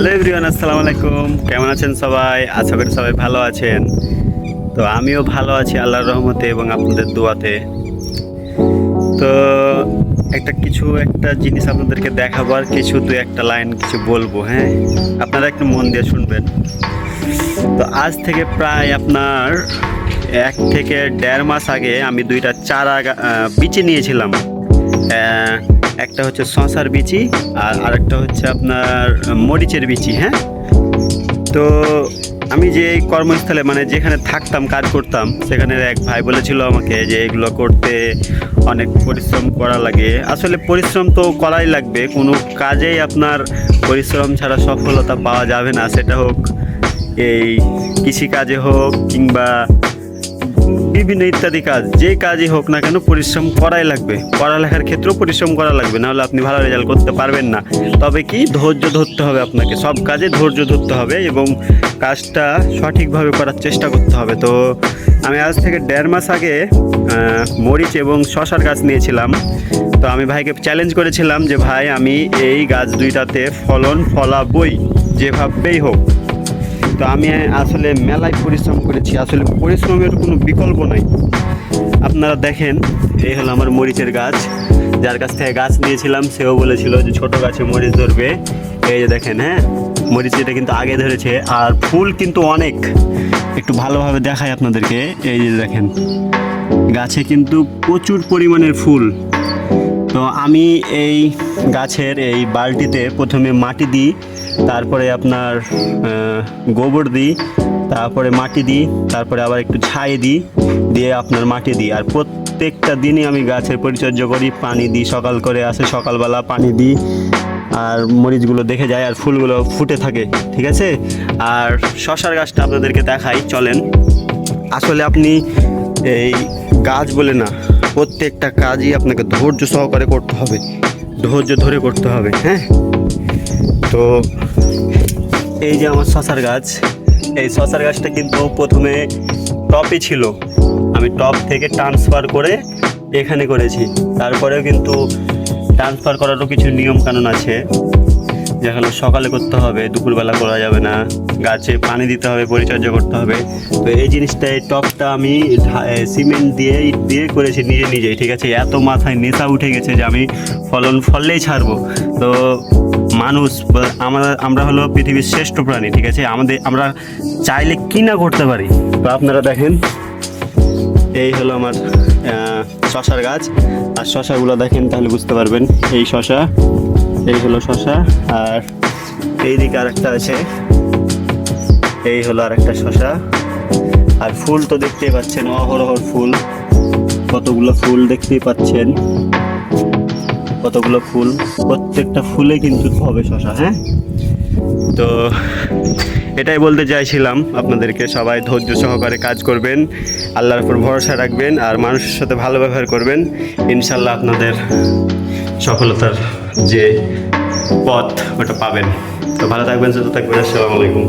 Hello everyone, আসসালামু আলাইকুম। কেমন আছেন সবাই? আশা করি সবাই ভালো আছেন। তো আমিও ভালো আছি আল্লাহর রহমতে এবং আপনাদের দোয়াতে। তো একটা জিনিস আপনাদেরকে দেখাবো, আর দু একটা লাইন কিছু বলবো। হ্যাঁ, আপনারা একটু মন দিয়ে শুনবেন। তো আজ থেকে প্রায় আপনার 1 থেকে 1.5 মাস আগে আমি দুইটা চারা বিচি নিয়েছিলাম। একটা হচ্ছে শশার বিচি আর আরেকটা হচ্ছে আপনার মরিচের বিচি। হ্যাঁ, তো আমি যে এই কর্মস্থলে মানে যেখানে থাকতাম কাজ করতাম, সেখানে এক ভাই বলেছিল আমাকে যে এগুলো করতে অনেক পরিশ্রম করা লাগে। আসলে পরিশ্রম তো করাই লাগবে, কোনো কাজেই আপনার পরিশ্রম ছাড়া সফলতা পাওয়া যাবে না। সেটা হোক এই কৃষিকাজে হোক কিংবা বিভিন্ন ইত্যাদি কাজ, যে কাজই হোক না কেন পরিশ্রম করাই লাগবে। পড়ালেখার ক্ষেত্রেও পরিশ্রম করা লাগবে, নাহলে আপনি ভালো রেজাল্ট করতে পারবেন না। তবে কি ধৈর্য ধরতে হবে, আপনাকে সব কাজে ধৈর্য ধরতে হবে এবং কাজটা সঠিকভাবে করার চেষ্টা করতে হবে। তো আমি আজ থেকে 1.5 মাস আগে মরিচ এবং শশার গাছ নিয়েছিলাম। তো আমি ভাইকে চ্যালেঞ্জ করেছিলাম যে ভাই, আমি এই গাছ দুইটাতে ফলন ফলাবই যেভাবেই হোক। তো আমি আসলে মেলায় পরিশ্রম করেছি, আসলে পরিশ্রমের কোনো বিকল্প নাই। আপনারা দেখেন, এই হলো আমার মরিচের গাছ। যার কাছ থেকে গাছ নিয়েছিলাম সেও বলেছিল যে ছোট গাছে মরিচ ধরবে। এই যে দেখেন, হ্যাঁ, মরিচ এটা কিন্তু আগে ধরেছে আর ফুল কিন্তু অনেক। একটু ভালোভাবে দেখাই আপনাদেরকে। এই যে দেখেন, গাছে কিন্তু প্রচুর পরিমাণের ফুল। তো আমি এই গাছের এই বালতিতে প্রথমে মাটি দিই, তারপরে আপনার গোবর দিই, তারপরে মাটি দিই, তারপরে আবার একটু ছাই দিই, দিয়ে আপনার মাটি দিই। আর প্রত্যেকটা দিনই আমি গাছের পরিচর্যা করি, পানি দিই। সকাল করে আসে, সকালবেলা পানি দিই, আর মরিচগুলো দেখে যায় আর ফুলগুলো ফুটে থাকে। ঠিক আছে, আর শশার গাছটা আপনাদেরকে দেখাই, চলেন। আসলে আপনি এই গাছ বলে না, প্রত্যেকটা কাজই আপনাকে ধৈর্য সহকারে করতে হবে, ধৈর্য ধরে করতে হবে। হ্যাঁ, তো এই যে আমার শশার গাছ, এই শশার গাছটা কিন্তু প্রথমে টপে ছিল, আমি টপ থেকে ট্রান্সফার করে এখানে করেছি। তারপরেও কিন্তু ট্রান্সফার করারও কিছু নিয়মকানুন আছে, যেখানে সকালে করতে হবে, দুপুরবেলা করা যাবে না, গাছে পানি দিতে হবে, পরিচর্যা করতে হবে। তো এই জিনিসটা, এই টপটা আমি সিমেন্ট দিয়ে ইট দিয়ে করেছি নিজেই। ঠিক আছে, এত মাথায় নেশা উঠে গেছে যে আমি ফললেই ছাড়বো। তো মানুষ আমরা হলো পৃথিবীর শ্রেষ্ঠ প্রাণী। ঠিক আছে, আমরা চাইলে কি না করতে পারি। তো আপনারা দেখেন, এই হলো আমার শশার গাছ। আর শশাগুলো দেখেন, তাহলে বুঝতে পারবেন। এই শশা, এই হলো শশা, আর এই দিকে আরেকটা আছে, এই হলো আরেকটা শশা। আর ফুল তো দেখতেই পাচ্ছেন, অহরহর ফুল, কতগুলো ফুল দেখতেই পাচ্ছেন, কতগুলো ফুল। প্রত্যেকটা ফুলে কিন্তু হবে শশা। হ্যাঁ, তো এটাই বলতে চাইছিলাম আপনাদেরকে, সবাই ধৈর্য সহকারে কাজ করবেন, আল্লাহর উপর ভরসা রাখবেন, আর মানুষের সাথে ভালো ব্যবহার করবেন। ইনশাল্লাহ আপনাদের সফলতার যে পথ ওটা পাবেন। তো ভালো থাকবেন, সুস্থ থাকবেন। আসসালামু আলাইকুম।